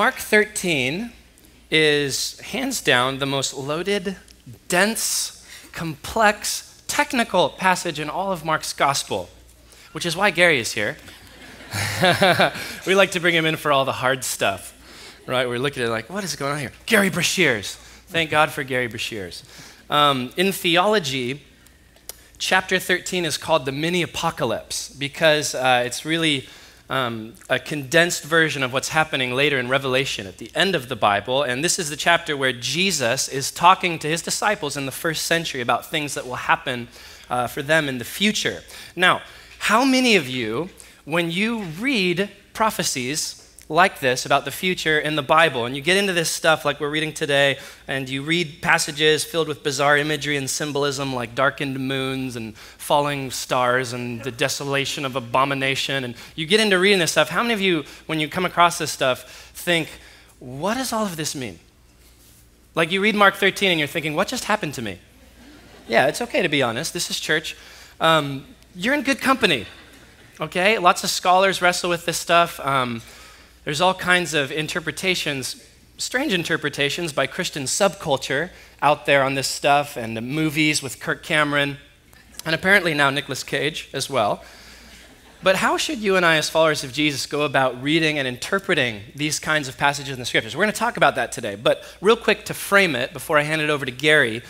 Mark 13 is hands down the most loaded, dense, complex, technical passage in all of Mark's gospel, which is why Gerry is here. We like to bring him in for all the hard stuff, right? We're looking at it like, what is going on here? Gerry Breshears. Thank God for Gerry Breshears. In theology, chapter 13 is called the mini-apocalypse because it's really a condensed version of what's happening later in Revelation at the end of the Bible. And this is the chapter where Jesus is talking to his disciples in the first century about things that will happen for them in the future. Now, how many of you, when you read prophecies like this about the future in the Bible, and you get into this stuff like we're reading today, and you read passages filled with bizarre imagery and symbolism like darkened moons and falling stars and the desolation of abomination, and you get into reading this stuff, how many of you, when you come across this stuff, think, what does all of this mean? Like you read Mark 13 and you're thinking, what just happened to me? Yeah, it's okay to be honest. This is church. You're in good company, okay? Lots of scholars wrestle with this stuff. There's all kinds of interpretations, strange interpretations by Christian subculture out there on this stuff, and the movies with Kirk Cameron, and apparently now Nicolas Cage as well. But how should you and I as followers of Jesus go about reading and interpreting these kinds of passages in the scriptures? We're going to talk about that today, but real quick to frame it before I hand it over to Gerry,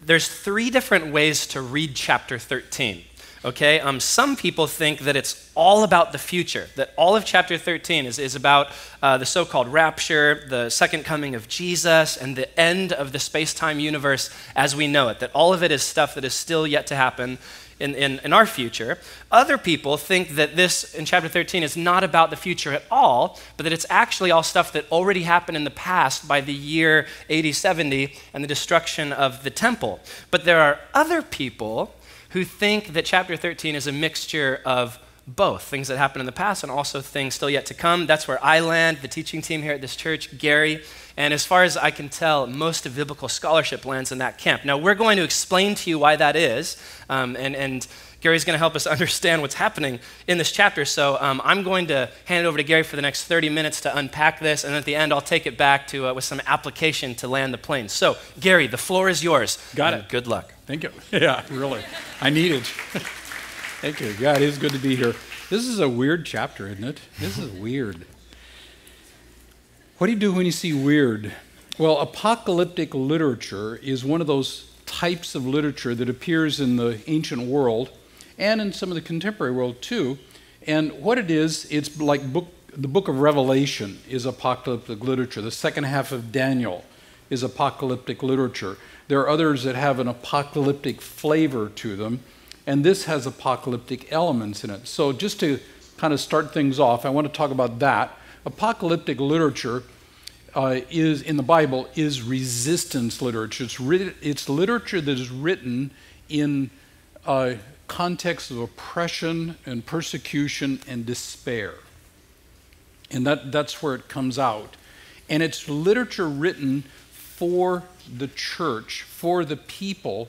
there's 3 different ways to read chapter 13. Okay, some people think that it's all about the future, that all of chapter 13 is about the so-called rapture, the second coming of Jesus, and the end of the space-time universe as we know it, that all of it is stuff that is still yet to happen in our future. Other people think that this, in chapter 13, is not about the future at all, but that it's actually all stuff that already happened in the past by the year 80-70 and the destruction of the temple. But there are other people who think that chapter 13 is a mixture of both, things that happened in the past and also things still yet to come. That's where I land, the teaching team here at this church, Gerry, and as far as I can tell, most of biblical scholarship lands in that camp. Now, we're going to explain to you why that is, and Gerry's going to help us understand what's happening in this chapter, so I'm going to hand it over to Gerry for the next 30 minutes to unpack this, and at the end, I'll take it back to with some application to land the plane. So, Gerry, the floor is yours. Got it. Good luck. Thank you. Yeah, really. I need it. Thank you. Yeah, it is good to be here. This is a weird chapter, isn't it? This is weird. What do you do when you see weird? Well, apocalyptic literature is one of those types of literature that appears in the ancient world and in some of the contemporary world too. And what it is, it's like the book of Revelation is apocalyptic literature. The second half of Daniel is apocalyptic literature. There are others that have an apocalyptic flavor to them, and this has apocalyptic elements in it. So just to kind of start things off, I want to talk about that. Apocalyptic literature is in the Bible is resistance literature. It's literature that is written in context of oppression and persecution and despair. And that's where it comes out. And it's literature written for the church, for the people,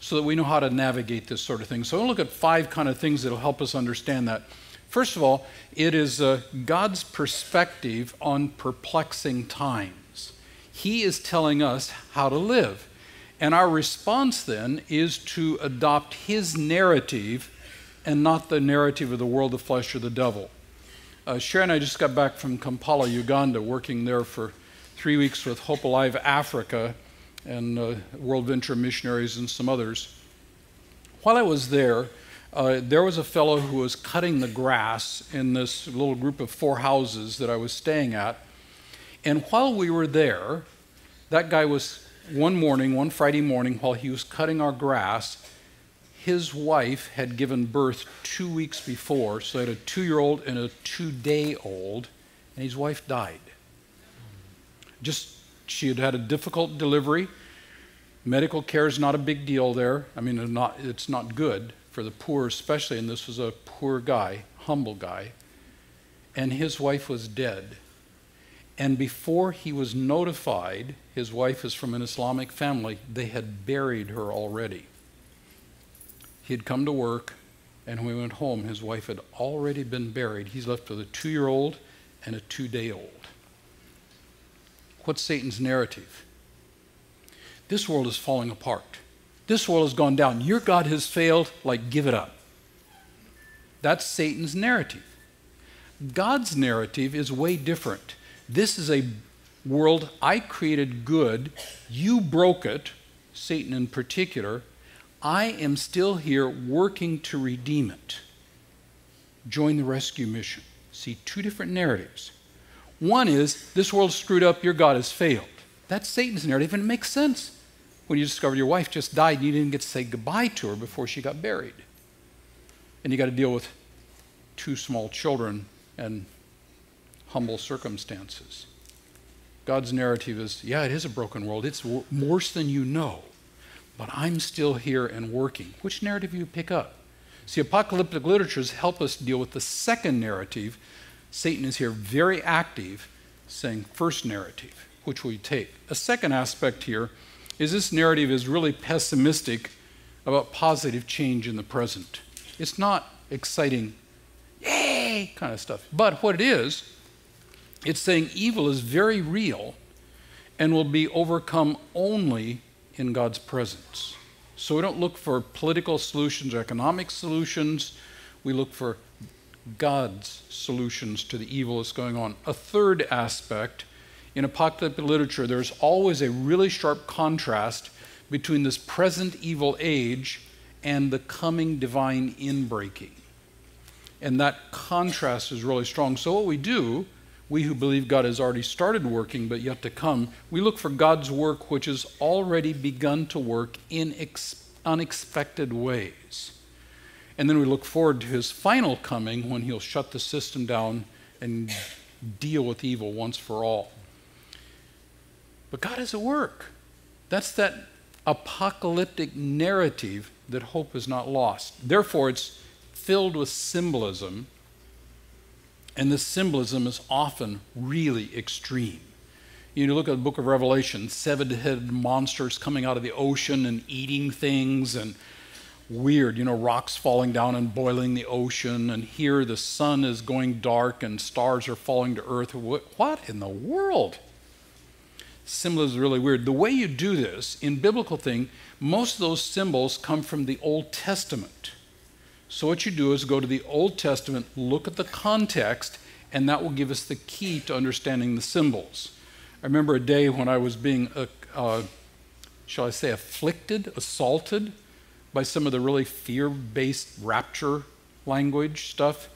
so that we know how to navigate this sort of thing. So I want to look at 5 kind of things that will help us understand that. First of all, it is God's perspective on perplexing times. He is telling us how to live. And our response then is to adopt his narrative and not the narrative of the world, the flesh, or the devil. Sherry and I just got back from Kampala, Uganda, working there for 3 weeks with Hope Alive Africa and World Venture Missionaries and some others. While I was there was a fellow who was cutting the grass in this little group of 4 houses that I was staying at. And while we were there, that guy was, one Friday morning, while he was cutting our grass, his wife had given birth 2 weeks before, so they had a 2-year-old and a 2-day-old, and his wife died. She had had a difficult delivery. Medical care is not a big deal there. I mean, it's not good for the poor especially, and this was a poor guy, humble guy, and his wife was dead. And before he was notified, his wife is from an Islamic family, they had buried her already. He had come to work, and when we went home, his wife had already been buried. He's left with a 2-year-old and a 2-day-old. What's Satan's narrative? This world is falling apart. This world has gone down. Your God has failed, like give it up. That's Satan's narrative. God's narrative is way different. This is a world I created good. You broke it, Satan in particular. I am still here working to redeem it. Join the rescue mission. See, two different narratives. One is, this world's screwed up, your God has failed. That's Satan's narrative, and it makes sense when you discover your wife just died and you didn't get to say goodbye to her before she got buried. And you got to deal with 2 small children and humble circumstances. God's narrative is, yeah, it is a broken world. It's worse than you know. But I'm still here and working. Which narrative do you pick up? See, apocalyptic literatures help us deal with the second narrative. Satan is here very active, saying first narrative, which we take. A second aspect here is this narrative is really pessimistic about positive change in the present. It's not exciting, yay, kind of stuff. But what it is, it's saying evil is very real and will be overcome only in God's presence. So we don't look for political solutions or economic solutions. We look for God's solutions to the evil that's going on. A third aspect, in apocalyptic literature, there's always a really sharp contrast between this present evil age and the coming divine inbreaking. And that contrast is really strong. So what we do, we who believe God has already started working but yet to come, we look for God's work which has already begun to work in unexpected ways. And then we look forward to his final coming when he'll shut the system down and deal with evil once for all. But God is at work. That's that apocalyptic narrative that hope is not lost. Therefore, it's filled with symbolism, and this symbolism is often really extreme. You look at the book of Revelation, 7-headed monsters coming out of the ocean and eating things, and weird, rocks falling down and boiling the ocean, and here the sun is going dark and stars are falling to earth. What in the world? Symbolism is really weird. The way you do this, in biblical thing, most of those symbols come from the Old Testament. So what you do is go to the Old Testament, look at the context, and that will give us the key to understanding the symbols. I remember a day when I was being, shall I say, assaulted by some of the really fear-based rapture language stuff.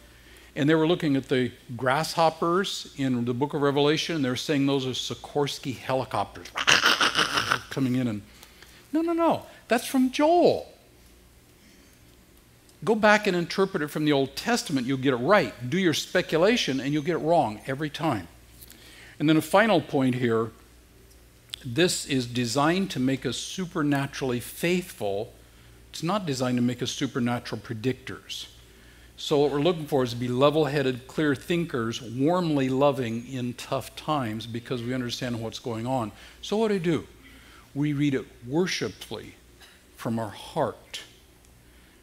And they were looking at the grasshoppers in the book of Revelation, and they were saying those are Sikorsky helicopters coming in. And no, that's from Joel. Go back and interpret it from the Old Testament, you'll get it right. Do your speculation, and you'll get it wrong every time. And then a final point here, this is designed to make us supernaturally faithful. It's not designed to make us supernatural predictors. So what we're looking for is to be level-headed, clear thinkers, warmly loving in tough times because we understand what's going on. So what do? We read it worshipfully from our heart.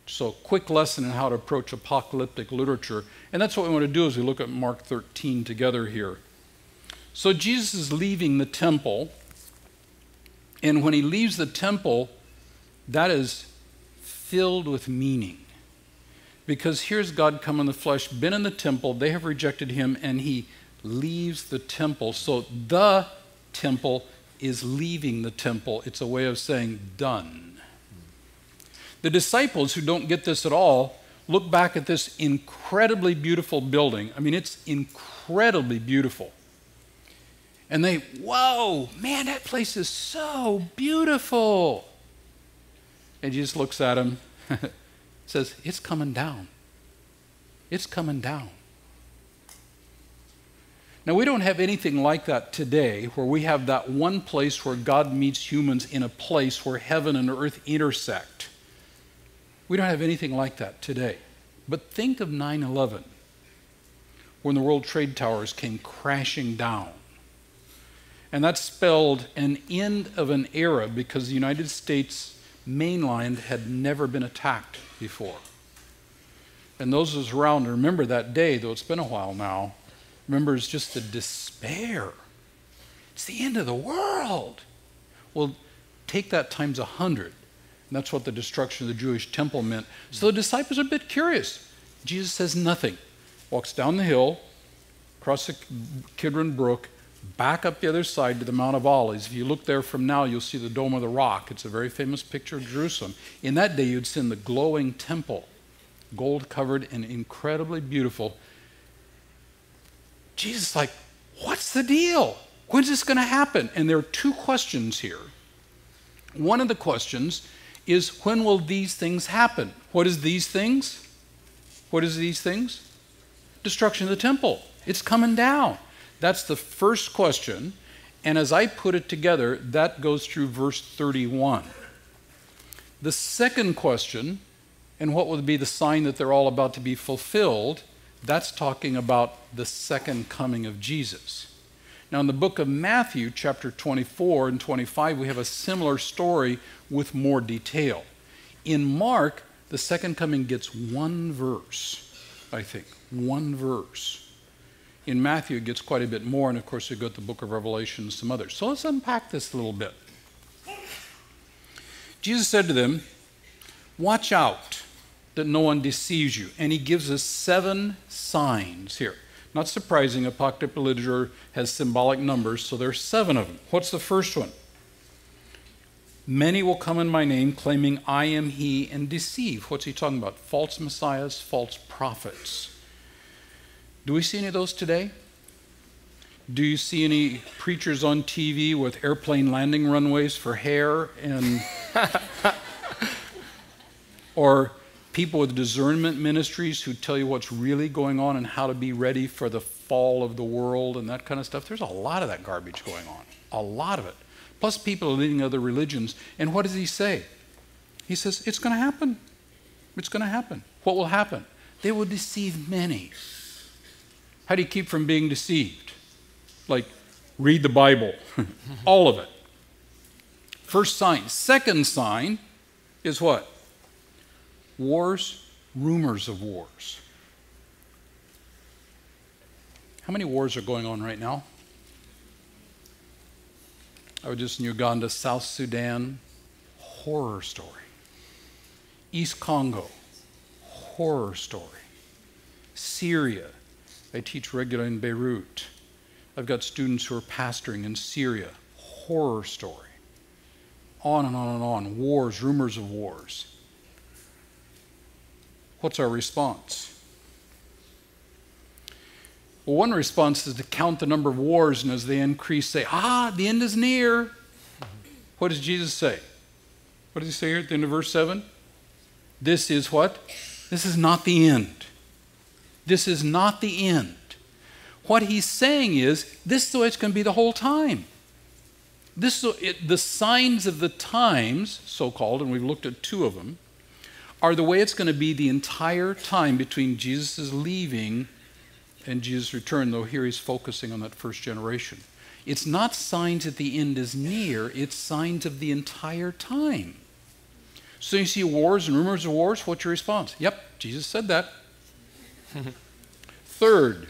So quick lesson in how to approach apocalyptic literature. And that's what we want to do as we look at Mark 13 together here. So Jesus is leaving the temple. And when he leaves the temple, that is filled with meaning. Because here's God come in the flesh, been in the temple, they have rejected him, and he leaves the temple. So the temple is leaving the temple. It's a way of saying done. The disciples who don't get this at all look back at this incredibly beautiful building. I mean, it's incredibly beautiful. And they, whoa, man, that place is so beautiful. And Jesus looks at him, says, it's coming down. It's coming down. Now, we don't have anything like that today, where we have that one place where God meets humans in a place where heaven and earth intersect. We don't have anything like that today. But think of 9/11, when the World Trade Towers came crashing down. And that spelled an end of an era because the United States mainland had never been attacked before. And those of us around remember that day, though it's been a while now, remembers just the despair. It's the end of the world. Well, take that times 100. And that's what the destruction of the Jewish temple meant. So the disciples are a bit curious. Jesus says nothing. Walks down the hill, across the Kidron Brook, back up the other side to the Mount of Olives. If you look there from now, you'll see the Dome of the Rock. It's a very famous picture of Jerusalem. In that day, you'd see the glowing temple, gold-covered and incredibly beautiful. Jesus is like, what's the deal? When's this going to happen? And there are two questions here. One of the questions is, when will these things happen? What is these things? What is these things? Destruction of the temple. It's coming down. That's the first question. And as I put it together, that goes through verse 31. The second question, and what will be the sign that they're all about to be fulfilled, that's talking about the second coming of Jesus. Now in the book of Matthew, chapter 24 and 25, we have a similar story with more detail. In Mark, the second coming gets one verse, I think, one verse. In Matthew, it gets quite a bit more, and of course, you've got the book of Revelation and some others. So let's unpack this a little bit. Jesus said to them, watch out that no one deceives you. And he gives us 7 signs here. Not surprising, apocalyptic literature has symbolic numbers, so there are 7 of them. What's the first one? Many will come in my name, claiming I am he, and deceive. What's he talking about? False messiahs, false prophets. Do we see any of those today? Do you see any preachers on TV with airplane landing runways for hair and or people with discernment ministries who tell you what's really going on and how to be ready for the fall of the world and that kind of stuff? There's a lot of that garbage going on, a lot of it. Plus people are leading other religions. And what does he say? He says, it's going to happen. It's going to happen. What will happen? They will deceive many. How do you keep from being deceived? Like, read the Bible, all of it. First sign. Second sign is what? Wars, rumors of wars. How many wars are going on right now? I was just in Uganda, South Sudan, horror story. East Congo, horror story. Syria, I teach regularly in Beirut. I've got students who are pastoring in Syria, horror story. On and on and on, wars, rumors of wars. What's our response? Well, one response is to count the number of wars, and as they increase, say, the end is near. What does Jesus say? What does he say here at the end of verse 7? This is what? This is not the end. This is not the end. What he's saying is, this is the way it's going to be the whole time. The signs of the times, so-called, and we've looked at 2 of them, are the way it's going to be the entire time between Jesus' leaving and Jesus' return, though here he's focusing on that first generation. It's not signs that the end is near, it's signs of the entire time. So you see wars and rumors of wars, what's your response? Yep, Jesus said that. Third,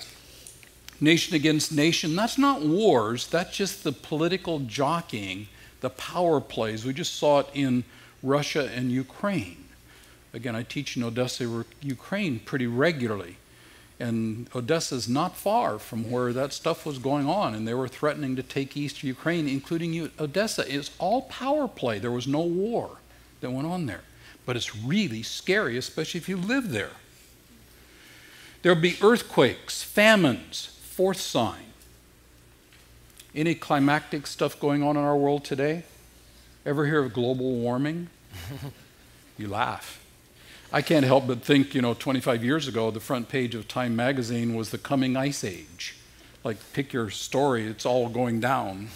nation against nation. That's not wars, that's just the political jockeying, the power plays. We just saw it in Russia and Ukraine. Again, I teach in Odessa, Ukraine pretty regularly. And Odessa is not far from where that stuff was going on, and they were threatening to take east Ukraine, including Odessa. It's all power play. There was no war that went on there. But it's really scary, especially if you live there. There'll be earthquakes, famines, 4th sign. Any climactic stuff going on in our world today? Ever hear of global warming? You laugh. I can't help but think, 25 years ago, the front page of Time magazine was the coming ice age. Like, pick your story, it's all going down.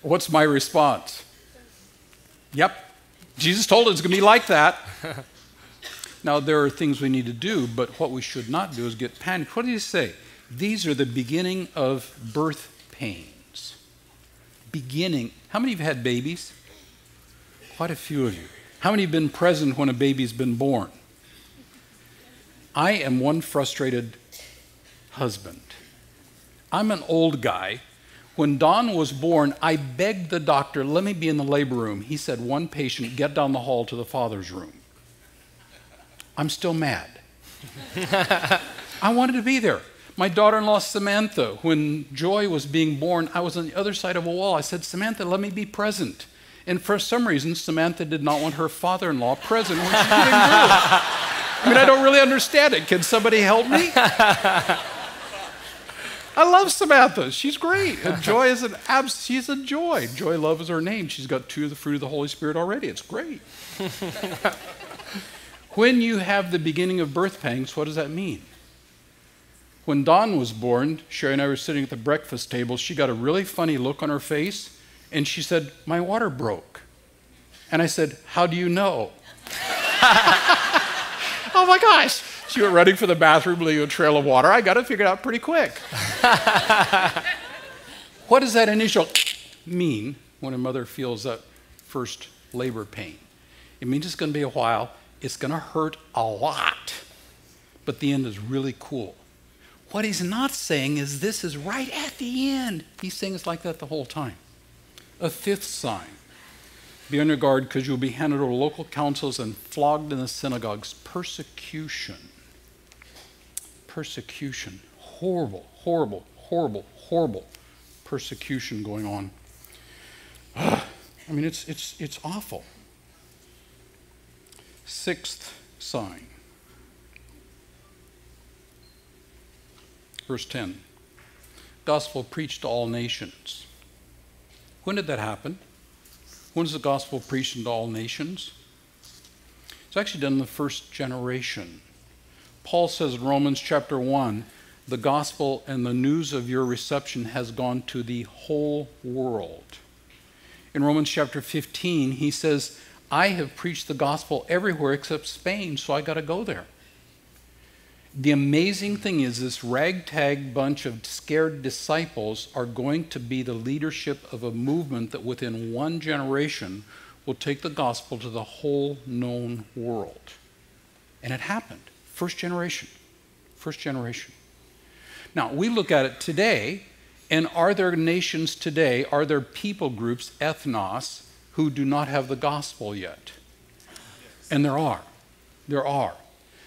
What's my response? Yep, Jesus told us it's going to be like that. Now, there are things we need to do, but what we should not do is get panicked. What did he say? These are the beginning of birth pains. Beginning. How many of you had babies? Quite a few of you. How many have been present when a baby's been born? I am one frustrated husband. I'm an old guy. When Dawn was born, I begged the doctor, let me be in the labor room. He said, one patient, get down the hall to the father's room. I'm still mad. I wanted to be there. My daughter-in-law, Samantha, when Joy was being born, I was on the other side of a wall. I said, Samantha, let me be present. And for some reason, Samantha did not want her father-in-law present when she was giving birth. I mean, I don't really understand it. Can somebody help me? I love Samantha. She's great. And Joy is she's a joy. Joy Love is her name. She's got 2 of the fruit of the Holy Spirit already. It's great. When you have the beginning of birth pangs, what does that mean? When Dawn was born, Sherry and I were sitting at the breakfast table. She got a really funny look on her face, and she said, my water broke. And I said, how do you know? Oh my gosh. She went running for the bathroom, leaving a trail of water. I got it figured out pretty quick. What does that initial mean when a mother feels that first labor pain? It means it's going to be a while. It's going to hurt a lot. But the end is really cool. What he's not saying is this is right at the end. He's saying it's like that the whole time. A 5th sign. Be on your guard because you'll be handed over to local councils and flogged in the synagogues. Persecution. Persecution. Horrible, horrible, horrible, horrible persecution going on. I mean, it's awful. 6th sign. Verse 10. Gospel preached to all nations. When did that happen? When is the gospel preached into all nations? It's actually done in the first generation. Paul says in Romans chapter 1, the gospel and the news of your reception has gone to the whole world. In Romans chapter 15, he says, I have preached the gospel everywhere except Spain, so I got to go there. The amazing thing is this ragtag bunch of scared disciples are going to be the leadership of a movement that within one generation will take the gospel to the whole known world. And it happened. First generation. First generation. Now, we look at it today, and are there nations today, are there people groups, ethnos, who do not have the gospel yet? And there are. There are.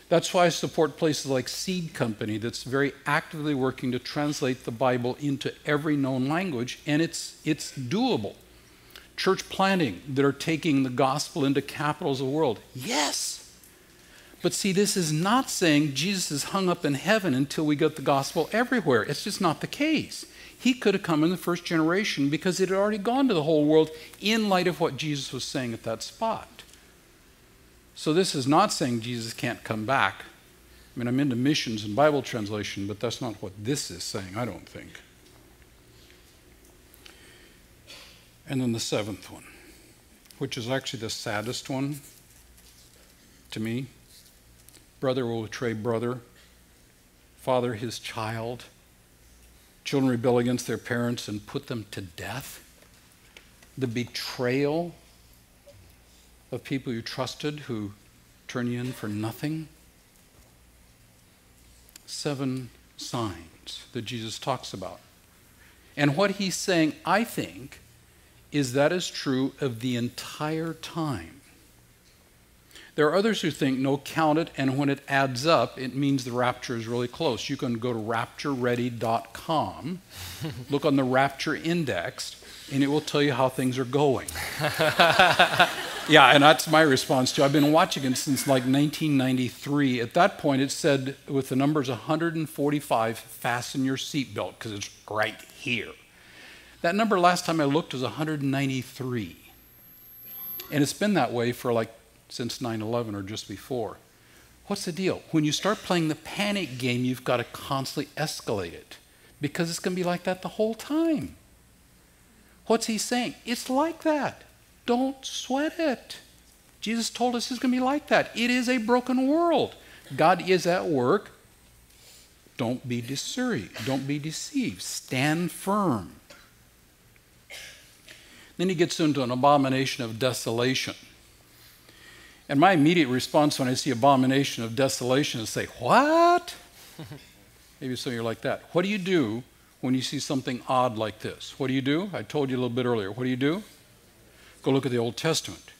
That's why I support places like Seed Company that's very actively working to translate the Bible into every known language, and it's doable. Church planting that are taking the gospel into capitals of the world. Yes. But see, this is not saying Jesus is hung up in heaven until we get the gospel everywhere. It's just not the case. He could have come in the first generation because it had already gone to the whole world in light of what Jesus was saying at that spot. So this is not saying Jesus can't come back. I mean, I'm into missions and Bible translation, but that's not what this is saying, I don't think. And then the 7th one, which is actually the saddest one to me. Brother will betray brother, father his child. Children rebel against their parents and put them to death. The betrayal of people you trusted who turn you in for nothing. 7 signs that Jesus talks about. And what he's saying, I think, is that is true of the entire time. There are others who think, no, count it, and when it adds up, it means the rapture is really close. You can go to raptureready.com, look on the rapture index, and it will tell you how things are going. Yeah, and that's my response too. I've been watching it since like 1993. At that point, it said with the numbers 145, fasten your seatbelt, because it's right here. That number last time I looked was 193. And it's been that way for like since 9/11 or just before. What's the deal? When you start playing the panic game, you've got to constantly escalate it, because it's going to be like that the whole time. What's he saying? It's like that. Don't sweat it. Jesus told us it's going to be like that. It is a broken world. God is at work. Don't be deceived. Don't be deceived. Stand firm. Then he gets into an abomination of desolation. And my immediate response when I see abomination of desolation is say, what? Maybe some of you are like that. What do you do when you see something odd like this? What do? I told you a little bit earlier. What do? Go look at the Old Testament.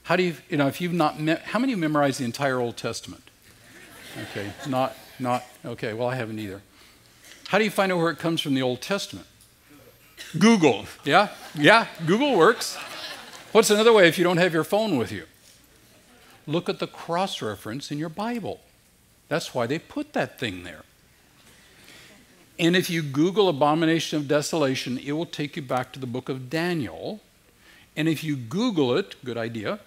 How do you, if you've not, how many of you memorized the entire Old Testament? Okay, okay, well, I haven't either. How do you find out where it comes from the Old Testament? Google. Yeah, Google works. What's another way if you don't have your phone with you? Look at the cross-reference in your Bible. That's why they put that thing there. And if you Google abomination of desolation, it will take you back to the book of Daniel. And if you Google it, good idea,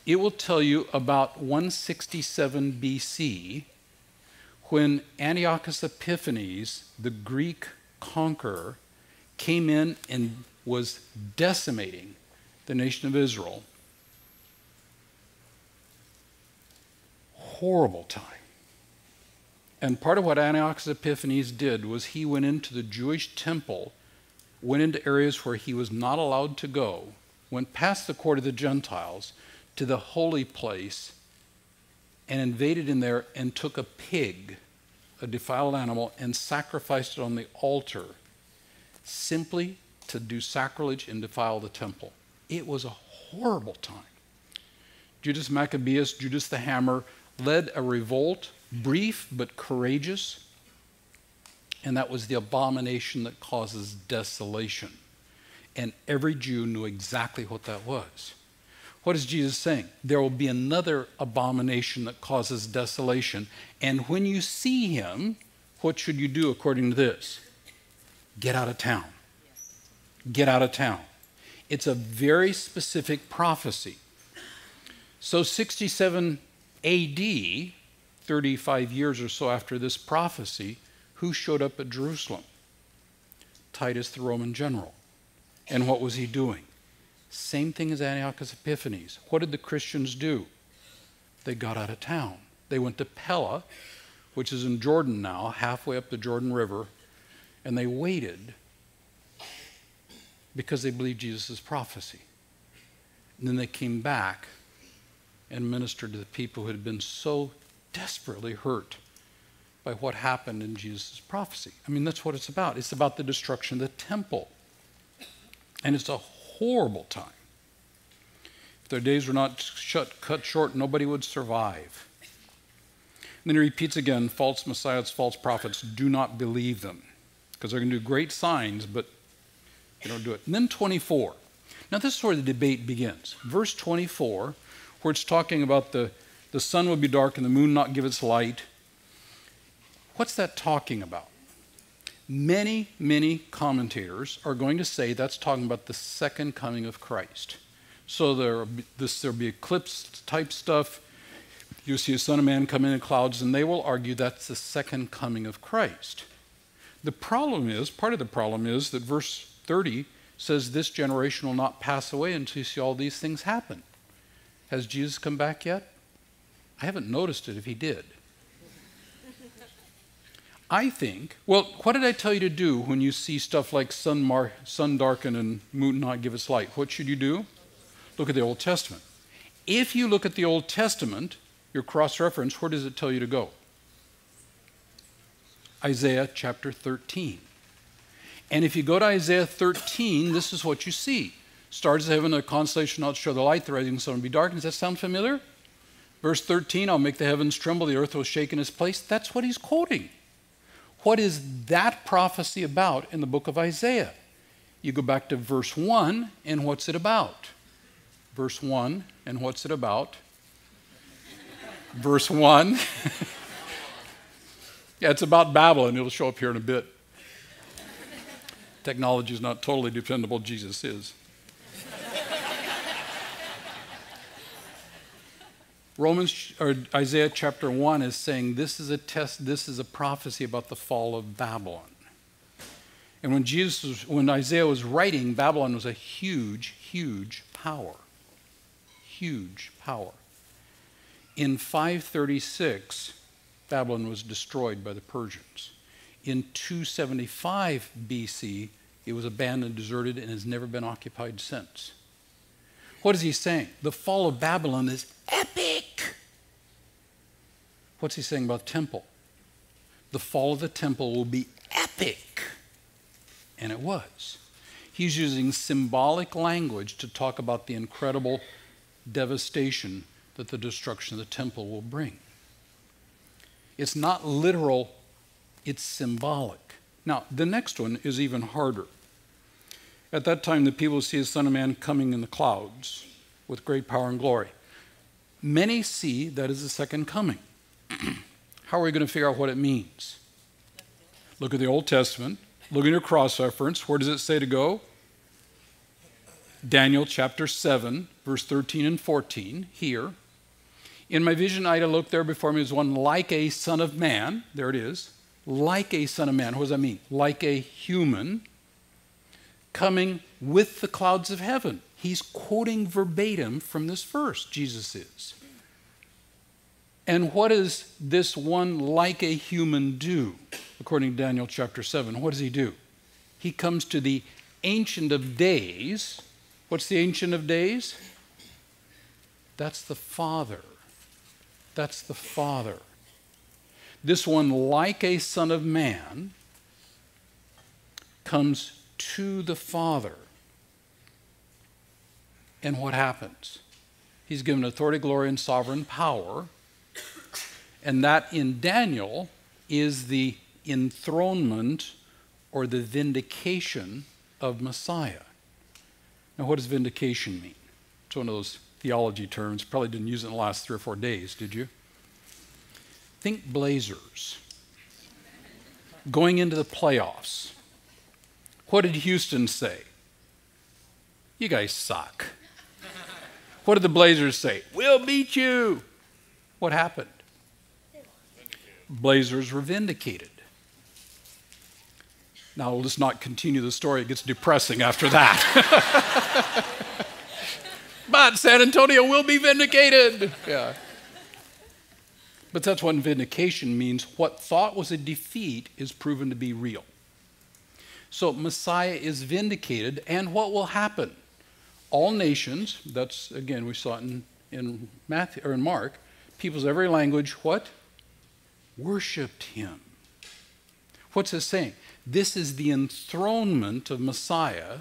it will tell you about 167 BC when Antiochus Epiphanes, the Greek conqueror, came in and was decimating the nation of Israel. Horrible time. And part of what Antiochus Epiphanes did was he went into the Jewish temple, went into areas where he was not allowed to go, went past the court of the Gentiles to the holy place and invaded in there and took a pig, a defiled animal, and sacrificed it on the altar simply to do sacrilege and defile the temple. It was a horrible time. Judas Maccabeus, Judas the Hammer, led a revolt, brief but courageous, and that was the abomination that causes desolation. And every Jew knew exactly what that was. What is Jesus saying? There will be another abomination that causes desolation, and when you see him, what should you do according to this? Get out of town. Get out of town. It's a very specific prophecy. So 67 AD, 35 years or so after this prophecy, who showed up at Jerusalem? Titus, the Roman general. And what was he doing? Same thing as Antiochus Epiphanes. What did the Christians do? They got out of town. They went to Pella, which is in Jordan now, halfway up the Jordan River, and they waited because they believed Jesus' prophecy. And then they came back and ministered to the people who had been so desperately hurt by what happened in Jesus' prophecy. I mean, that's what it's about. It's about the destruction of the temple. And it's a horrible time. If their days were not cut short, nobody would survive. And then he repeats again, false messiahs, false prophets, do not believe them. Because they're going to do great signs, but they don't do it. And then 24. Now this is where the debate begins. Verse 24, where it's talking about the sun will be dark and the moon not give its light. What's that talking about? Many, many commentators are going to say that's talking about the second coming of Christ. So there'll be eclipse type stuff. You'll see a Son of Man come in clouds, and they will argue that's the second coming of Christ. The problem is, part of the problem is that verse 30 says this generation will not pass away until you see all these things happen. Has Jesus come back yet? I haven't noticed it if he did. I think, well, what did I tell you to do when you see stuff like sun darken and moon not give its light? What should you do? Look at the Old Testament. If you look at the Old Testament, your cross-reference, where does it tell you to go? Isaiah chapter 13. And if you go to Isaiah 13, this is what you see. Stars of heaven, a constellation not show the light, the rising sun will be dark. Does that sound familiar? Verse 13, I'll make the heavens tremble, the earth will shake in its place. That's what he's quoting. What is that prophecy about in the book of Isaiah? You go back to verse 1, and what's it about? Verse 1, and what's it about? Verse 1. Yeah, it's about Babylon. It'll show up here in a bit. Technology is not totally dependable. Jesus is. Isaiah chapter 1 is saying this is a test, this is a prophecy about the fall of Babylon. And when Isaiah was writing, Babylon was a huge, huge power. Huge power. In 536, Babylon was destroyed by the Persians. In 275 BC, it was abandoned, deserted, and has never been occupied since. What is he saying? The fall of Babylon is epic. What's he saying about the temple? The fall of the temple will be epic. And it was. He's using symbolic language to talk about the incredible devastation that the destruction of the temple will bring. It's not literal, it's symbolic. Now, the next one is even harder. At that time, the people will see the Son of Man coming in the clouds with great power and glory. Many see that as the second coming. How are we going to figure out what it means? Look at the Old Testament. Look at your cross-reference. Where does it say to go? Daniel chapter 7, verse 13 and 14, here. In my vision, I looked there before me was one like a son of man. There it is. Like a son of man. What does that mean? Like a human coming with the clouds of heaven. He's quoting verbatim from this verse, Jesus is. And what does this one like a human do? According to Daniel chapter 7, what does he do? He comes to the Ancient of Days. What's the Ancient of Days? That's the Father. That's the Father. This one, like a son of man, comes to the Father. And what happens? He's given authority, glory, and sovereign power. And that in Daniel is the enthronement or the vindication of Messiah. Now, what does vindication mean? It's one of those theology terms. Probably didn't use it in the last 3 or 4 days, did you? Think Blazers. Going into the playoffs. What did Houston say? You guys suck. What did the Blazers say? We'll beat you. What happened? Blazers were vindicated. Now, let's not continue the story. It gets depressing after that. But San Antonio will be vindicated. Yeah. But that's what vindication means. What thought was a defeat is proven to be real. So Messiah is vindicated, and what will happen? All nations, that's, again, we saw it in Matthew, or in Mark, peoples of every language, what? Worshipped him. What's it saying? This is the enthronement of Messiah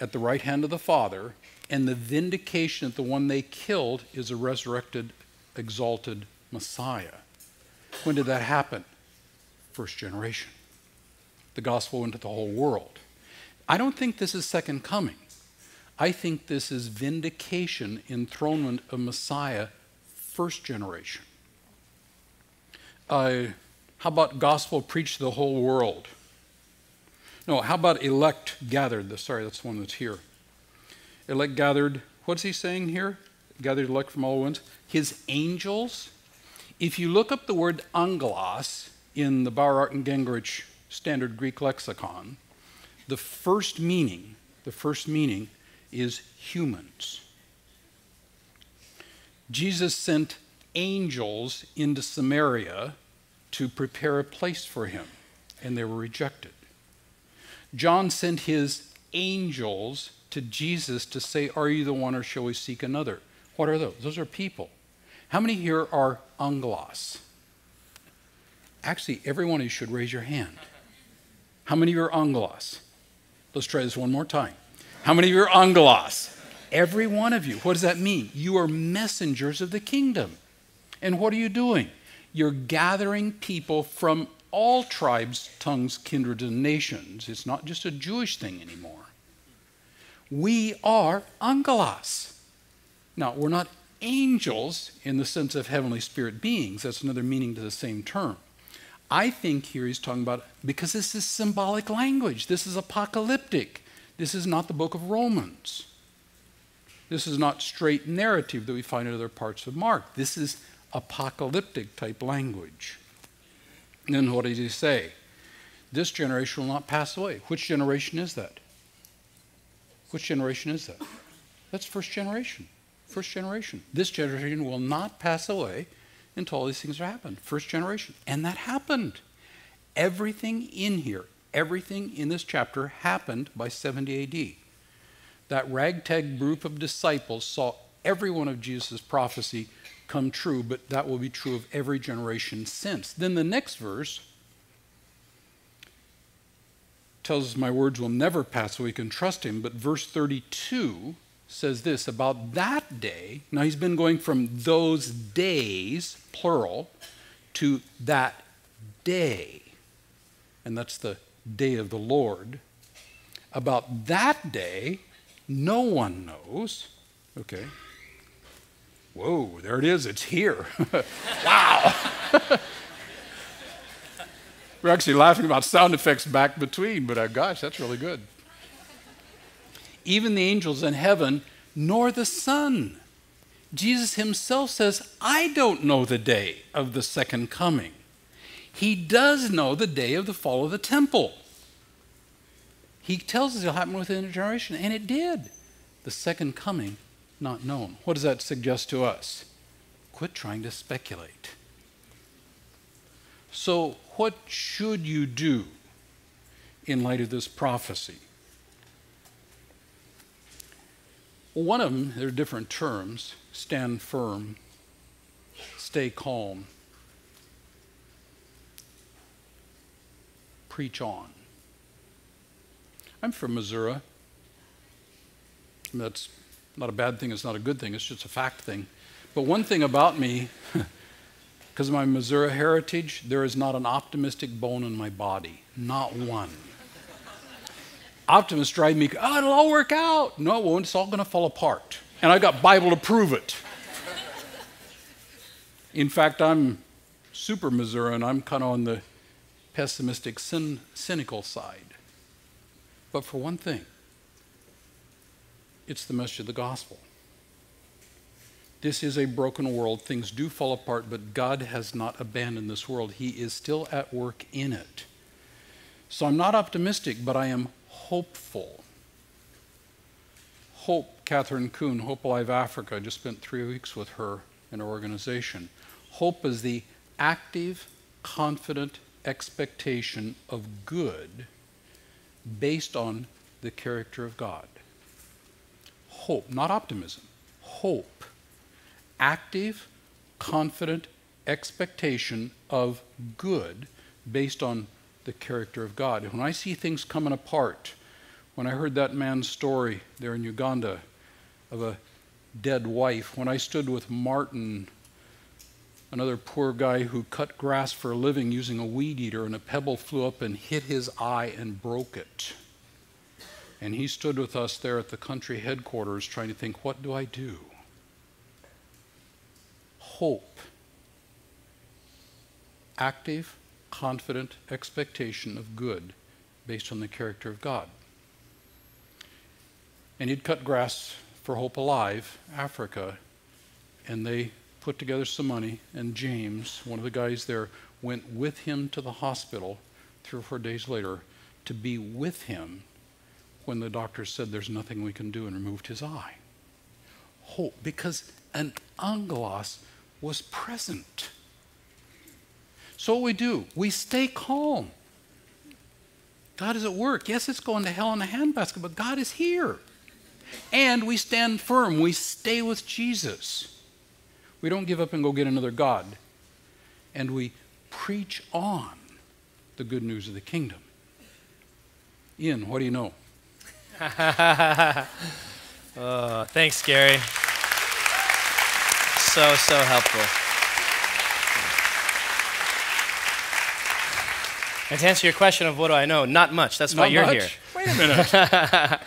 at the right hand of the Father, and the vindication that the one they killed is a resurrected, exalted Messiah. When did that happen? First generation. The gospel went to the whole world. I don't think this is second coming. I think this is vindication, enthronement of Messiah, first generation. How about gospel preached to the whole world? No, how about elect gathered? Sorry, that's the one that's here. Elect gathered, what's he saying here? Gathered elect from all winds. His angels. If you look up the word angelos in the Bauer and Gingrich Standard Greek Lexicon, the first meaning is humans. Jesus sent angels into Samaria to prepare a place for him, and they were rejected. John sent his angels to Jesus to say, are you the one or shall we seek another? What are those? Those are people. How many here are angelos? Actually, every one of you should raise your hand. How many of you are angelos? Let's try this one more time. How many of you are angelos? Every one of you. What does that mean? You are messengers of the kingdom. And what are you doing? You're gathering people from all tribes, tongues, kindreds, and nations. It's not just a Jewish thing anymore. We are angelos. Now, we're not angels in the sense of heavenly spirit beings. That's another meaning to the same term. I think here he's talking about, because this is symbolic language. This is apocalyptic. This is not the book of Romans. This is not straight narrative that we find in other parts of Mark. This is apocalyptic type language. And then what does he say? This generation will not pass away. Which generation is that? Which generation is that? That's first generation. First generation. This generation will not pass away until all these things are happened. First generation. And that happened. Everything in here, everything in this chapter happened by 70 AD. that ragtag group of disciples saw every one of Jesus' prophecy come true, but that will be true of every generation since. Then the next verse tells us my words will never pass, so we can trust him. But verse 32 says this about that day. Now he's been going from those days, plural, to that day. And that's the day of the Lord. About that day, no one knows. Okay. Whoa, there it is. It's here. Wow. We're actually laughing about sound effects back between, but gosh, that's really good. Even the angels in heaven, nor the Son. Jesus himself says, I don't know the day of the second coming. He does know the day of the fall of the temple. He tells us it'll happen within a generation, and it did. The second coming, not known. What does that suggest to us? Quit trying to speculate. So what should you do in light of this prophecy? Well, one of them, there are different terms. Stand firm, stay calm, preach on. I'm from Missouri. That's not a bad thing, it's not a good thing, it's just a fact thing. But one thing about me, because of my Missouri heritage, there is not an optimistic bone in my body. Not one. Optimists drive me, oh, it'll all work out. No, it won't. It's all going to fall apart. And I got Bible to prove it. In fact, I'm super Missouri, and I'm kind of on the pessimistic, cynical side. But for one thing, it's the message of the gospel. This is a broken world. Things do fall apart, but God has not abandoned this world. He is still at work in it. So I'm not optimistic, but I am hopeful. Hope, Catherine Kuhn, Hope Alive Africa, I just spent 3 weeks with her in her organization. Hope is the active, confident expectation of good based on the character of God. Hope, not optimism. Hope. Active, confident expectation of good based on the character of God. When I see things coming apart, when I heard that man's story there in Uganda of a dead wife, when I stood with Martin, another poor guy who cut grass for a living using a weed eater, and a pebble flew up and hit his eye and broke it. And he stood with us there at the country headquarters trying to think, what do I do? Hope. Active, confident expectation of good based on the character of God. And he'd cut grass for Hope Alive Africa, and they put together some money, and James, one of the guys there, went with him to the hospital 3 or 4 days later to be with him when the doctor said there's nothing we can do and removed his eye. Hope, because an angelos was present. So what we do, we stay calm. God is at work. Yes, it's going to hell in a handbasket, but God is here. And we stand firm. We stay with Jesus. We don't give up and go get another God. And we preach on the good news of the kingdom. Ian, what do you know? Oh, thanks, Gerry. So helpful. And to answer your question of what do I know, not much. That's why you're here. Wait a minute.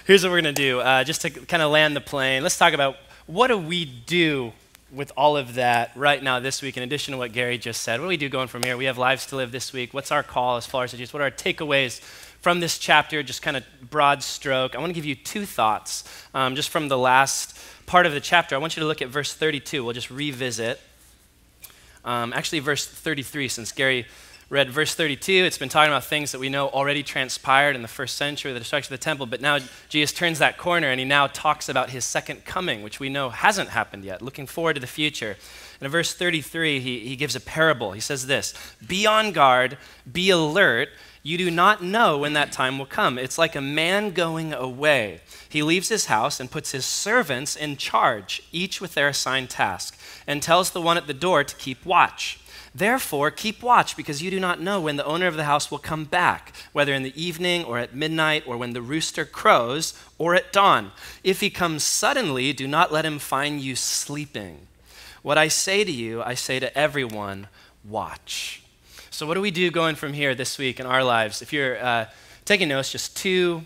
Here's what we're going to do, just to kind of land the plane. Let's talk about what do we do with all of that right now this week, in addition to what Gerry just said. What do we do going from here? We have lives to live this week. What's our call as far as just what are our takeaways from this chapter, just kind of broad stroke? I want to give you 2 thoughts just from the last part of the chapter. I want you to look at verse 32. We'll just revisit. Actually, verse 33, since Gerry read verse 32. It's been talking about things that we know already transpired in the first century, the destruction of the temple, but now Jesus turns that corner and he now talks about his second coming, which we know hasn't happened yet, looking forward to the future. And in verse 33, he gives a parable. He says this, be on guard, be alert. You do not know when that time will come. It's like a man going away. He leaves his house and puts his servants in charge, each with their assigned task, and tells the one at the door to keep watch. Therefore, keep watch, because you do not know when the owner of the house will come back, whether in the evening or at midnight or when the rooster crows or at dawn. If he comes suddenly, do not let him find you sleeping. What I say to you, I say to everyone, watch. So what do we do going from here this week in our lives? If you're taking notes, just two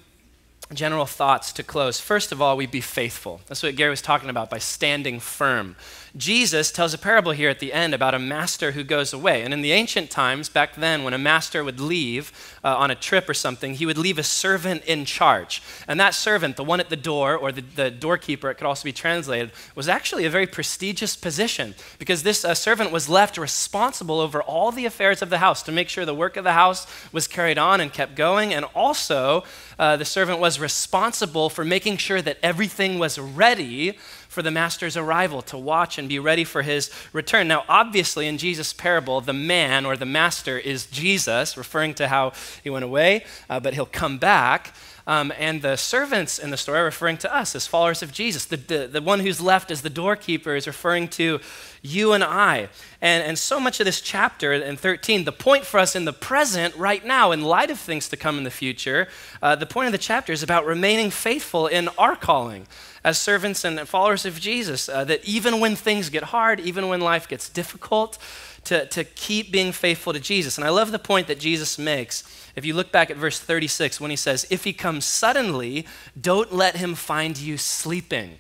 general thoughts to close. First of all, we be faithful. That's what Gerry was talking about by standing firm. Jesus tells a parable here at the end about a master who goes away. And in the ancient times, back then, when a master would leave on a trip or something, he would leave a servant in charge. And that servant, the one at the door, or the doorkeeper, it could also be translated, was actually a very prestigious position, because this servant was left responsible over all the affairs of the house to make sure the work of the house was carried on and kept going. And also, the servant was responsible for making sure that everything was ready for the master's arrival, to watch and be ready for his return. Now, obviously, in Jesus' parable, the man or the master is Jesus, referring to how he went away, but he'll come back. And the servants in the story are referring to us as followers of Jesus. The one who's left as the doorkeeper is referring to you and I. And so much of this chapter in 13, the point for us in the present right now, in light of things to come in the future, the point of the chapter is about remaining faithful in our calling as servants and followers of Jesus, that even when things get hard, even when life gets difficult, to keep being faithful to Jesus. And I love the point that Jesus makes. If you look back at verse 36, when he says, if he comes suddenly, don't let him find you sleeping.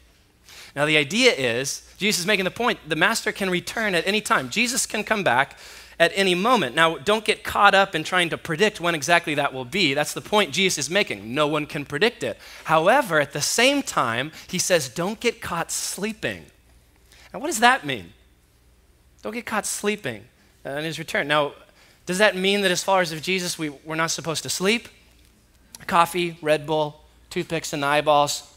Now the idea is, Jesus is making the point, the master can return at any time. Jesus can come back at any moment. Now, don't get caught up in trying to predict when exactly that will be. That's the point Jesus is making. No one can predict it. However, at the same time, he says, don't get caught sleeping. Now, what does that mean? Don't get caught sleeping in his return. Now, does that mean that as followers of Jesus, we're not supposed to sleep? Coffee, Red Bull, toothpicks in the eyeballs,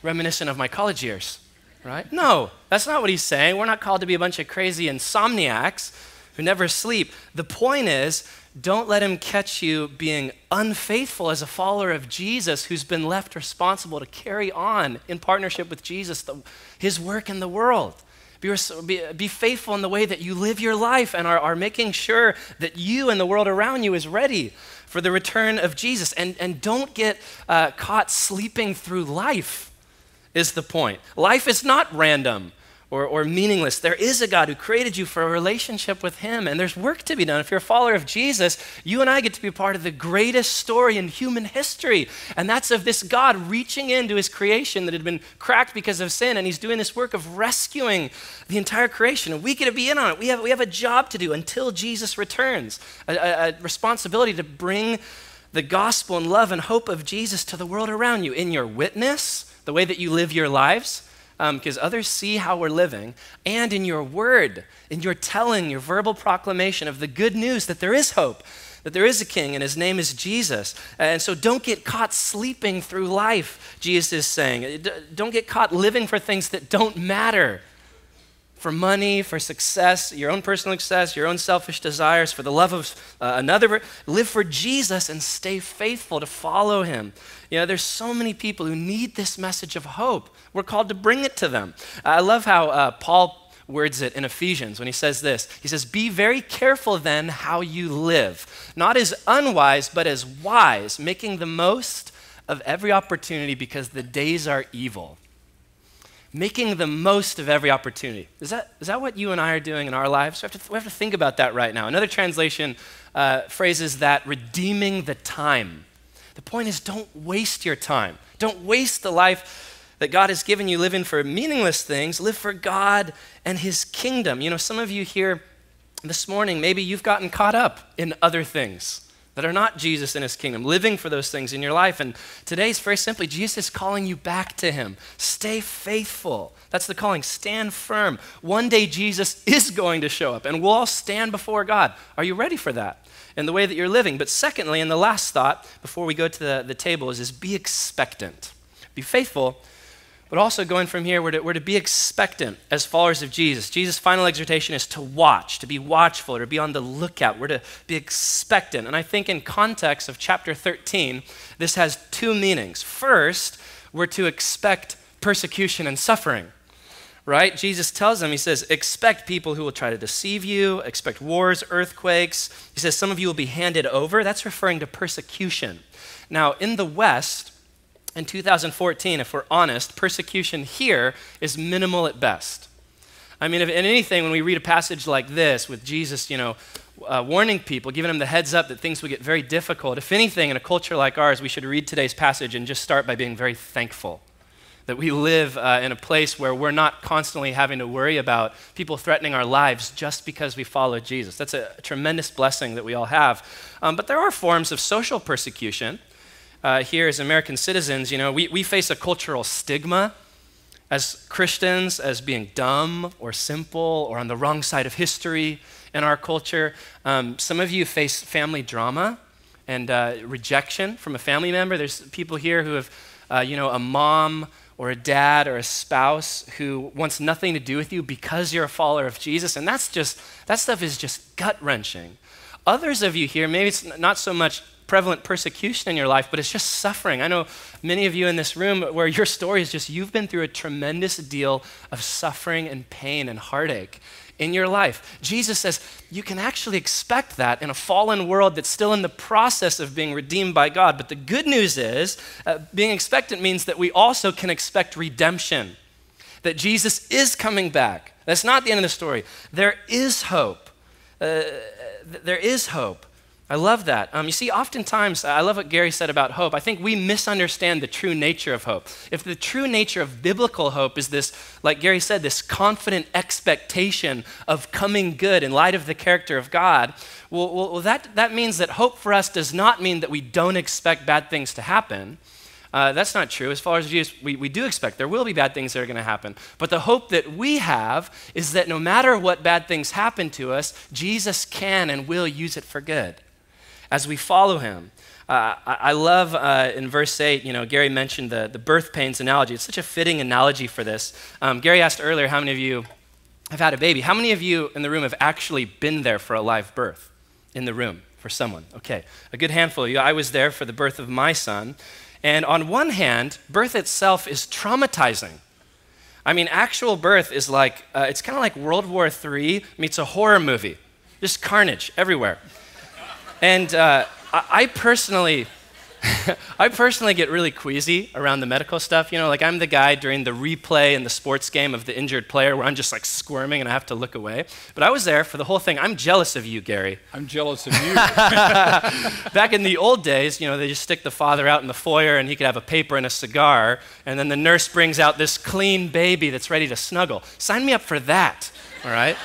reminiscent of my college years, right? No, that's not what he's saying. We're not called to be a bunch of crazy insomniacs who never sleep. The point is, don't let him catch you being unfaithful as a follower of Jesus who's been left responsible to carry on in partnership with Jesus, his work in the world. Be faithful in the way that you live your life and are making sure that you and the world around you is ready for the return of Jesus. And don't get caught sleeping through life is the point. Life is not random or meaningless. There is a God who created you for a relationship with him, and there's work to be done. If you're a follower of Jesus, you and I get to be part of the greatest story in human history, and that's of this God reaching into his creation that had been cracked because of sin, and he's doing this work of rescuing the entire creation, and we get to be in on it. We have a job to do until Jesus returns, a responsibility to bring the gospel and love and hope of Jesus to the world around you in your witness, the way that you live your lives, because others see how we're living, and in your word, in your telling, your verbal proclamation of the good news that there is hope, that there is a king, and his name is Jesus. And so don't get caught sleeping through life, Jesus is saying. Don't get caught living for things that don't matter. For money, for success, your own personal success, your own selfish desires, for the love of another. Live for Jesus and stay faithful to follow him. You know, there's so many people who need this message of hope. We're called to bring it to them. I love how Paul words it in Ephesians when he says this. He says, be very careful then how you live, not as unwise, but as wise, making the most of every opportunity because the days are evil. Making the most of every opportunity. Is that what you and I are doing in our lives? We have to think about that right now. Another translation phrases that redeeming the time. The point is, don't waste your time. Don't waste the life that God has given you living for meaningless things. Live for God and his kingdom. You know, some of you here this morning, maybe you've gotten caught up in other things that are not Jesus and his kingdom, living for those things in your life. And today's very simply, Jesus is calling you back to him. Stay faithful. That's the calling. Stand firm. One day Jesus is going to show up and we'll all stand before God. Are you ready for that in the way that you're living? But secondly, and the last thought before we go to the table is be expectant. Be faithful But also going from here, we're to be expectant as followers of Jesus. Jesus' final exhortation is to watch, to be watchful, to be on the lookout. We're to be expectant. And I think in context of chapter 13, this has two meanings. First, we're to expect persecution and suffering, right? Jesus tells them, he says, expect people who will try to deceive you, expect wars, earthquakes. He says some of you will be handed over. That's referring to persecution. Now, in the West, in 2014, if we're honest, persecution here is minimal at best. I mean, if in anything, when we read a passage like this with Jesus, warning people, giving them the heads up that things will get very difficult, if anything, in a culture like ours, we should read today's passage and just start by being very thankful that we live in a place where we're not constantly having to worry about people threatening our lives just because we follow Jesus. That's a tremendous blessing that we all have. But there are forms of social persecution. Here as American citizens, we face a cultural stigma as Christians as being dumb or simple or on the wrong side of history in our culture. Some of you face family drama and rejection from a family member. There's people here who have, a mom or a dad or a spouse who wants nothing to do with you because you're a follower of Jesus, and that stuff is just gut-wrenching. Others of you here, maybe it's not so much prevalent persecution in your life, but it's just suffering. I know many of you in this room where your story is just you've been through a tremendous deal of suffering and pain and heartache in your life. Jesus says you can actually expect that in a fallen world that's still in the process of being redeemed by God. But the good news is being expectant means that we also can expect redemption, that Jesus is coming back. That's not the end of the story. There is hope. There is hope. I love that. You see, oftentimes, I love what Gerry said about hope. I think we misunderstand the true nature of hope. If the true nature of biblical hope is this, like Gerry said, this confident expectation of coming good in light of the character of God, well, that means that hope for us does not mean that we don't expect bad things to happen. That's not true. As far as Jesus, we do expect there will be bad things that are going to happen. But the hope that we have is that no matter what bad things happen to us, Jesus can and will use it for good as we follow him. I love in verse 8, Gerry mentioned the birth pains analogy. It's such a fitting analogy for this. Gerry asked earlier how many of you have had a baby. How many of you in the room have actually been there for a live birth in the room for someone? Okay, a good handful of you. I was there for the birth of my son. And on one hand, birth itself is traumatizing. I mean, actual birth is like, it's kind of like World War III meets a horror movie. Just carnage everywhere. And I personally get really queasy around the medical stuff. Like I'm the guy during the replay in the sports game of the injured player where I'm just like squirming and I have to look away. But I was there for the whole thing. I'm jealous of you, Gerry. I'm jealous of you. Back in the old days, they just stick the father out in the foyer and he could have a paper and a cigar, and then the nurse brings out this clean baby that's ready to snuggle. Sign me up for that, all right?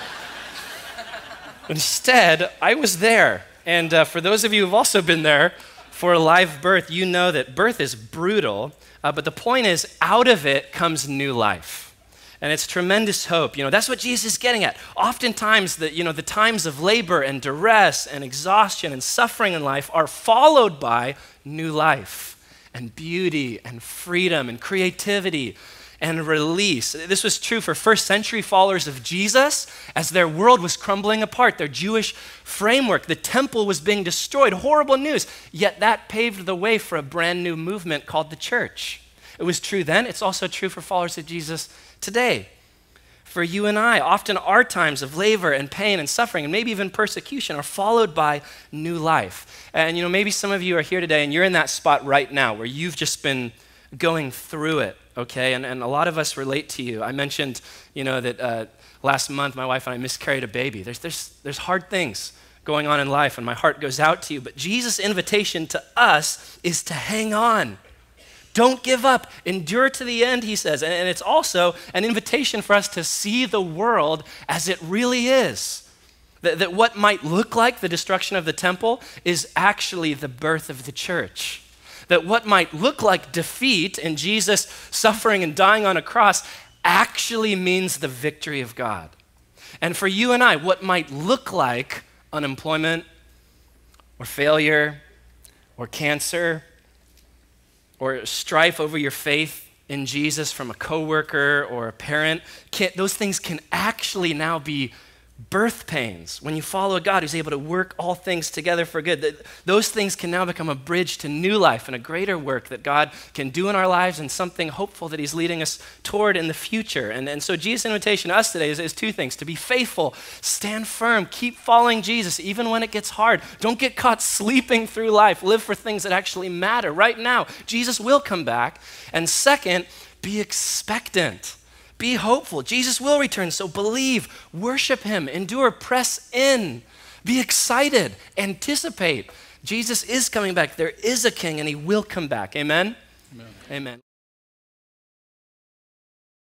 Instead, I was there. And for those of you who've also been there for a live birth, you know that birth is brutal, but the point is out of it comes new life. And it's tremendous hope. That's what Jesus is getting at. Oftentimes, the times of labor and duress and exhaustion and suffering in life are followed by new life and beauty and freedom and creativity and release. This was true for first century followers of Jesus as their world was crumbling apart, their Jewish framework. The temple was being destroyed, horrible news. Yet that paved the way for a brand new movement called the church. It was true then, it's also true for followers of Jesus today. For you and I, often our times of labor and pain and suffering and maybe even persecution are followed by new life. And maybe some of you are here today and you're in that spot right now where you've just been going through it, okay? And a lot of us relate to you. I mentioned, that last month my wife and I miscarried a baby. There's hard things going on in life, and my heart goes out to you. But Jesus' invitation to us is to hang on. Don't give up. Endure to the end, he says. And it's also an invitation for us to see the world as it really is. That what might look like the destruction of the temple is actually the birth of the church. That what might look like defeat in Jesus suffering and dying on a cross actually means the victory of God. And for you and I, what might look like unemployment or failure or cancer or strife over your faith in Jesus from a coworker or a parent, those things can actually now be birth pains. When you follow a God who's able to work all things together for good, those things can now become a bridge to new life and a greater work that God can do in our lives and something hopeful that he's leading us toward in the future. And so Jesus' invitation to us today is two things: to be faithful, stand firm, keep following Jesus even when it gets hard. Don't get caught sleeping through life. Live for things that actually matter right now. Jesus will come back. And second, be expectant. Be hopeful. Jesus will return, so believe, worship him, endure, press in, be excited, anticipate. Jesus is coming back. There is a king and he will come back. Amen? Amen. Amen.